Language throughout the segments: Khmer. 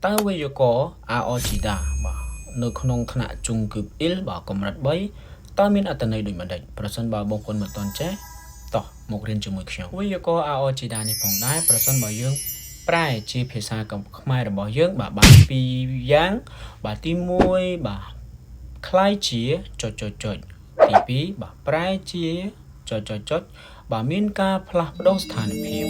តើវេយ្យាករណ៍អាអជីតាបាទនៅក្នុងថ្នាក់ជង្គឺអ៊ីលបាទកម្រិត3តើមានអត្ថន័យដូចម្ដេចប្រសិនបើបងប្អូនមិនទាន់ចេះតោះមករៀនជាមួយខ្ញុំវេយ្យាករណ៍អាអជីតានេះផងដែរប្រសិនបើយើងប្រែជាភាសាខ្មែររបស់យើងបាទបានពីរយ៉ាងបាទទី1បាទคล้ายជាចុចទី2បាទប្រែជាចុចបាទមានការផ្លាស់ប្ដូរស្ថានភាព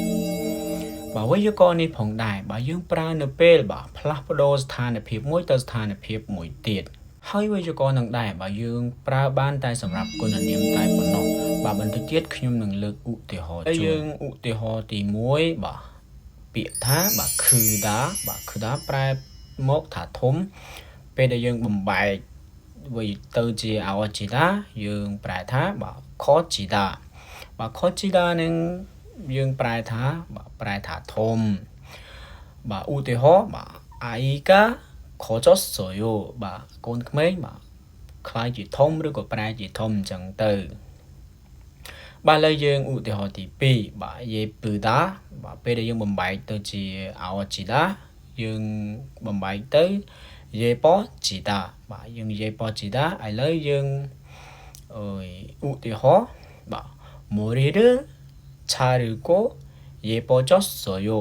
បាទវេយ្យាករណ៍នេះផងដែរបាទយើងប្រើនៅពេលបាទផ្លាស់ប្ដូរស្ថានភាពមួយទៅស្ថានភាពមួយទៀតហើយវេយ្យាករណ៍នឹងដែរបាទយើងប្រើបានតែសម្រាប់គុណនាមតែប៉ុណ្ណោះបាទបន្តិចទៀតខ្ញុំនឹងលើកឧទាហរណ៍យើងឧទាហរណ៍ទី1បាទពាក្យថាបាទខឺដាបាទខឺដាប្រែមកថាធំពេលដែលយើងបំបែកវាទៅជាអោជីតាយើងប្រែថាបាទខជីតាបាទខជីតានឹងយើងប្រែថាបាទប្រែថាធំបាទឧទាហរណ៍បាទអាយកាខចសយោបាទកូនក្មេងបាទខ្លាយជាធំឬក៏ប្រែជាធំអញ្ចឹងទៅបាទឥឡូវយើងឧទាហរណ៍ទី2បាទយេពឺដាបាទពេលដែលយើងបំបែកទៅជាអោជីតាយើងបំបែកទៅយេប៉ជីតាបាទយើងយេប៉ជីតាឥឡូវយើងឧទាហរណ៍បាទម៉ូរីរឆាឬក៏យេប៉ចសយោ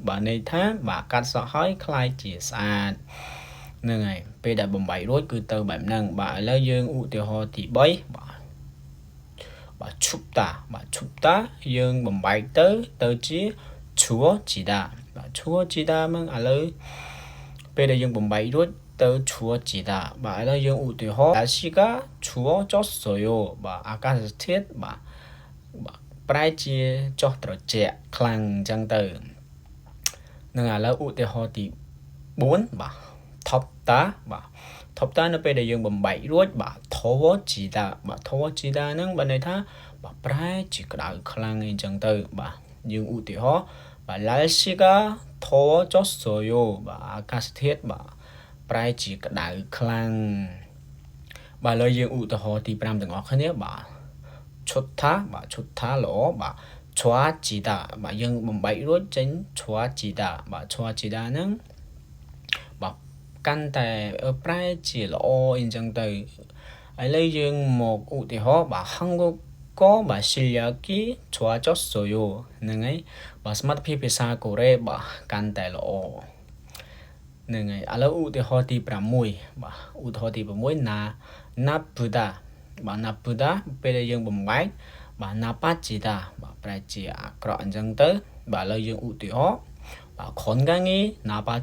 បាទន័យថាបាទកាត់សក់ហើយคล้ายជាស្អាតហ្នឹងហើយពេលដែលបំបែករួចគឺទៅបែបហ្នឹងបាទឥឡូវយើងឧទាហរណ៍ទី3បាទឈុបតាបាទឈុបតាយើងបំបែកទៅជាឈួរជីតាបាទឈួរជីតាមកឥឡូវពេលដែលយើងបំបែករួចទៅឈួរជីតាបាទឥឡូវយើងឧទាហរណ៍អាស៊ីកាឈួរចសយោបាទអាកាសធាតុបាទប្រែជាចុះត្រជាក់ខ្លាំងអញ្ចឹងទៅនឹងឥឡូវឧទាហរណ៍ទី4បាទថប់តាបាទថប់តានៅពេលដែលយើងបំបែករួចបាទធវជីតាបាទធវជីតាហ្នឹងបានន័យថាបាទប្រែជាក្តៅខ្លាំងអីចឹងទៅបាទយើងឧទាហរណ៍បាទឡាល់ស៊ីកាធវចសយោបាទអាកាសធាតុបាទប្រែជាក្តៅខ្លាំងបាទឥឡូវយើងឧទាហរណ៍ទី5ទាំងអស់គ្នាបាទឈុតថាបាទឈុតថាល្អបាទឈွာជីតាបាទយើងបំបែករួចចេញឈွာជីតាបាទឈွာជីតាហ្នឹងបាទកាន់តែប្រែជាល្អអីចឹងទៅឥឡូវយើងមកឧទាហរណ៍បាទ한국어បាទ실력이 좋아졌어요ហ្នឹងហើយបាទសមត្ថភាពភាសាកូរ៉េបាទកាន់តែល្អហ្នឹងហើយឥឡូវឧទាហរណ៍ទី6បាទឧទាហរណ៍ទី6ណាពុដាបាទណាពុដាពេលដែលយើងបំបែកបាទណាប៉ាជីតាបាទប្រែជាអាក្រក់អញ្ចឹងទៅបាទឥឡូវយើងឧទាហរណ៍បាទខុនកាងីណាប៉ា